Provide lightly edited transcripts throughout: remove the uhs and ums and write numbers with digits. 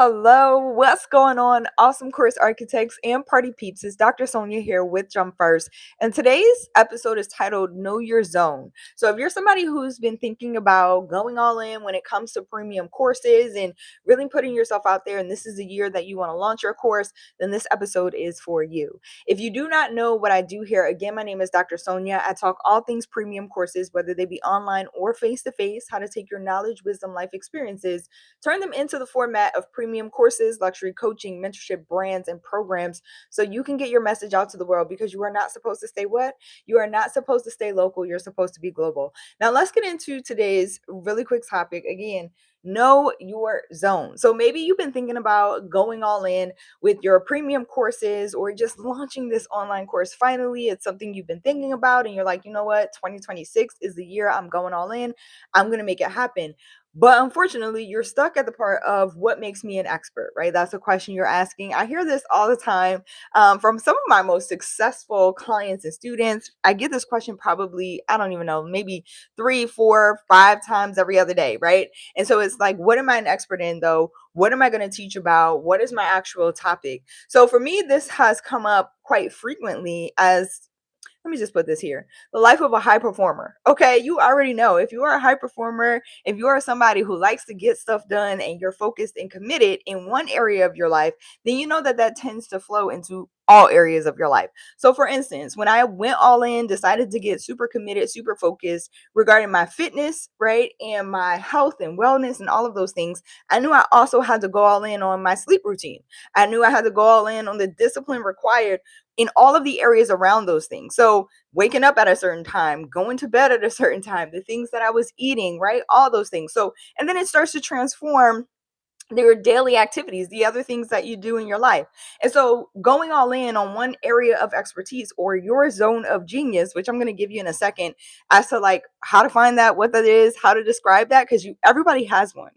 Hello, what's going on? Awesome course architects and party peeps. It's Dr. Sonia here with Jump First. And today's episode is titled Know Your Zone. So, if you're somebody who's been thinking about going all in when it comes to premium courses and really putting yourself out there, and this is the year that you want to launch your course, then this episode is for you. If you do not know what I do here, again, my name is Dr. Sonia. I talk all things premium courses, whether they be online or face to face, how to take your knowledge, wisdom, life experiences, turn them into the format of premium courses, luxury coaching, mentorship, brands, and programs so you can get your message out to the world because you are not supposed to stay what? You are not supposed to stay local. You're supposed to be global. Now, let's get into today's really quick topic. Again, know your zone. So maybe you've been thinking about going all in with your premium courses or just launching this online course. Finally, it's something you've been thinking about, and you're like, you know what? 2026 is the year I'm going all in. I'm going to make it happen. But unfortunately, you're stuck at the part of what makes me an expert, right? That's a question you're asking. I hear this all the time from some of my most successful clients and students. I get this question probably, I don't even know, maybe 3, 4, 5 times every other day, right? And so it's like, what am I an expert in though? What am I going to teach about? What is my actual topic? So for me, this has come up quite frequently as, let me just put this here, the life of a high performer. Okay, you already know if you are a high performer, if you are somebody who likes to get stuff done and you're focused and committed in one area of your life, then you know that that tends to flow into all areas of your life. So for instance, when I went all in, decided to get super committed, super focused regarding my fitness, right, and my health and wellness and all of those things, I knew I also had to go all in on my sleep routine. I knew I had to go all in on the discipline required in all of the areas around those things. So waking up at a certain time, going to bed at a certain time, the things that I was eating, right? All those things. So, and then it starts to transform your daily activities, the other things that you do in your life. And so going all in on one area of expertise or your zone of genius, which I'm going to give you in a second, as to like how to find that, what that is, how to describe that, because you everybody has one.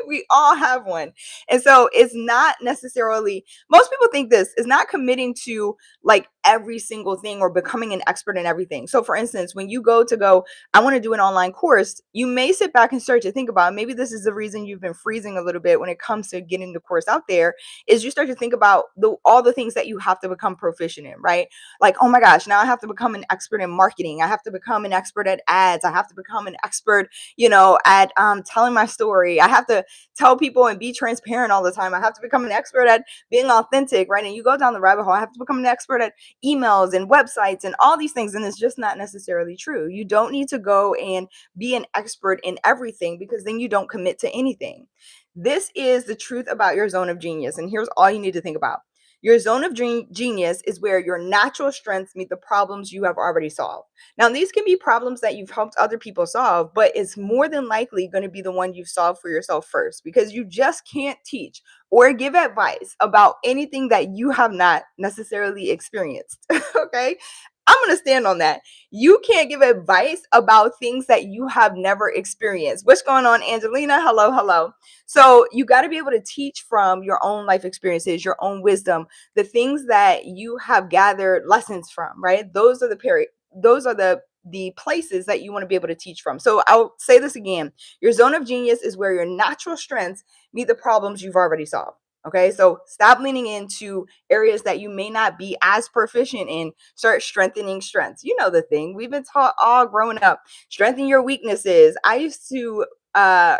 We all have one. And so it's not necessarily, most people think this is not committing to like every single thing or becoming an expert in everything. So for instance, when you go, I want to do an online course, you may sit back and start to think about, maybe this is the reason you've been freezing a little bit when it comes to getting the course out there, is you start to think about all the things that you have to become proficient in, right? Like, oh my gosh, now I have to become an expert in marketing. I have to become an expert at ads. I have to become an expert, at telling my story. I have to tell people and be transparent all the time. I have to become an expert at being authentic, right? And you go down the rabbit hole. I have to become an expert at emails and websites and all these things. And it's just not necessarily true. You don't need to go and be an expert in everything because then you don't commit to anything. This is the truth about your zone of genius. And here's all you need to think about. Your zone of genius is where your natural strengths meet the problems you have already solved. Now, these can be problems that you've helped other people solve, but it's more than likely going to be the one you've solved for yourself first because you just can't teach or give advice about anything that you have not necessarily experienced. Okay. I'm going to stand on that. You can't give advice about things that you have never experienced. What's going on, Angelina? Hello, hello. So you got to be able to teach from your own life experiences, your own wisdom, the things that you have gathered lessons from, right? Those are the places that you want to be able to teach from. So I'll say this again. Your zone of genius is where your natural strengths meet the problems you've already solved. Okay, so stop leaning into areas that you may not be as proficient in. Start strengthening strengths. You know the thing. We've been taught all growing up. Strengthen your weaknesses. I used to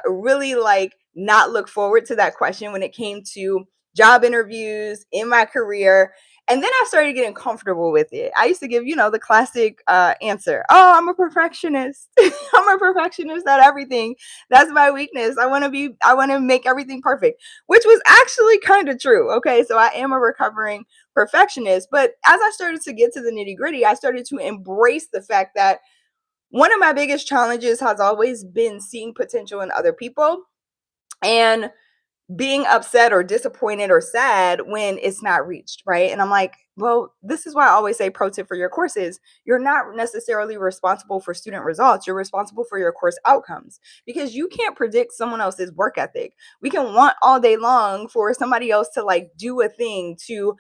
really like not look forward to that question when it came to job interviews in my career. And then I started getting comfortable with it. I used to give, the classic answer. Oh, I'm a perfectionist. I'm a perfectionist at everything. That's my weakness. I want to make everything perfect, which was actually kind of true. Okay. So I am a recovering perfectionist. But as I started to get to the nitty gritty, I started to embrace the fact that one of my biggest challenges has always been seeing potential in other people and being upset or disappointed or sad when it's not reached, right? And I'm like, well, this is why I always say pro tip for your courses. You're not necessarily responsible for student results. You're responsible for your course outcomes because you can't predict someone else's work ethic. We can want all day long for somebody else to like do a thing to,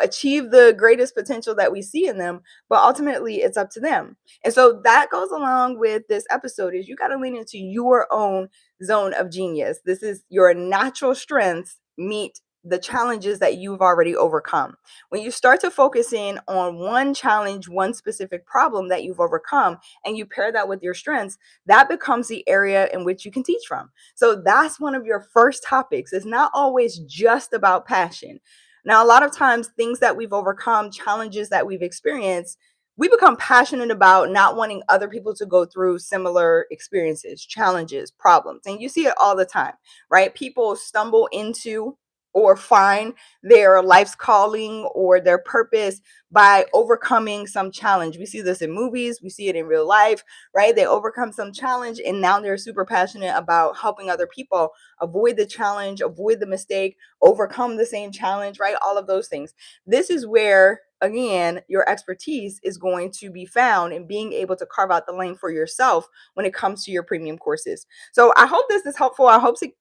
achieve the greatest potential that we see in them, but ultimately it's up to them. And so that goes along with this episode is you got to lean into your own zone of genius. This is your natural strengths meet the challenges that you've already overcome. When you start to focus in on one challenge, one specific problem that you've overcome, and you pair that with your strengths, that becomes the area in which you can teach from. So that's one of your first topics. It's not always just about passion. Now, a lot of times, things that we've overcome, challenges that we've experienced, we become passionate about not wanting other people to go through similar experiences, challenges, problems. And you see it all the time, right? People stumble into or find their life's calling or their purpose by overcoming some challenge. We see this in movies, we see it in real life, right? They overcome some challenge and now they're super passionate about helping other people avoid the challenge, avoid the mistake, overcome the same challenge, right? All of those things. This is where, again, your expertise is going to be found in being able to carve out the lane for yourself when it comes to your premium courses. So I hope this is helpful. I hope it.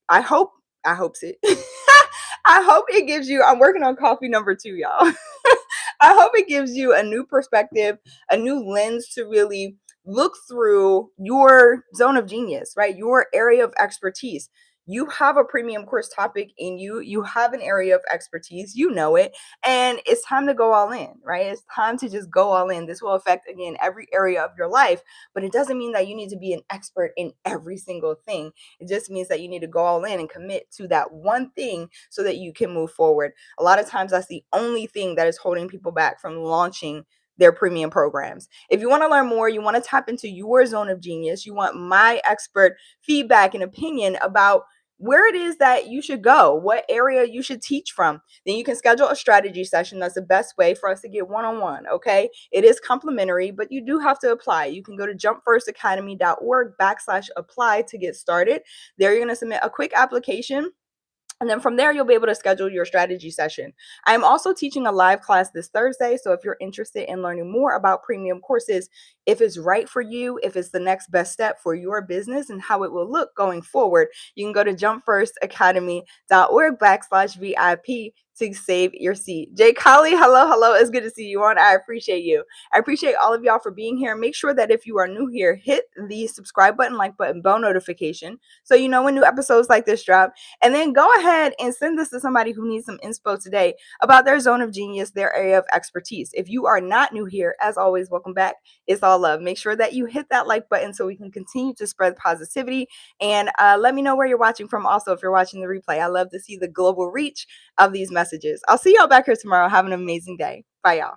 I hope it gives you, I'm working on coffee number 2, y'all. I hope it gives you a new perspective, a new lens to really look through your zone of genius, right? Your area of expertise. You have a premium course topic in you, you have an area of expertise, you know it, and it's time to go all in, right? It's time to just go all in. This will affect, again, every area of your life, but it doesn't mean that you need to be an expert in every single thing. It just means that you need to go all in and commit to that one thing so that you can move forward. A lot of times, that's the only thing that is holding people back from launching their premium programs. If you want to learn more, you want to tap into your zone of genius, you want my expert feedback and opinion about where it is that you should go, what area you should teach from, then you can schedule a strategy session. That's the best way for us to get one-on-one. Okay. It is complimentary, but you do have to apply. You can go to jumpfirstacademy.org/apply to get started. There, you're going to submit a quick application. And then from there, you'll be able to schedule your strategy session. I'm also teaching a live class this Thursday. So if you're interested in learning more about premium courses, if it's right for you, if it's the next best step for your business and how it will look going forward, you can go to jumpfirstacademy.org/VIP to save your seat. Jay Colley, hello, hello. It's good to see you on. I appreciate you. I appreciate all of y'all for being here. Make sure that if you are new here, hit the subscribe button, like button, bell notification so you know when new episodes like this drop. And then go ahead and send this to somebody who needs some inspo today about their zone of genius, their area of expertise. If you are not new here, as always, welcome back. It's all love. Make sure that you hit that like button so we can continue to spread positivity. And let me know where you're watching from. Also, if you're watching the replay, I love to see the global reach of these messages. I'll see y'all back here tomorrow. Have an amazing day. Bye, y'all.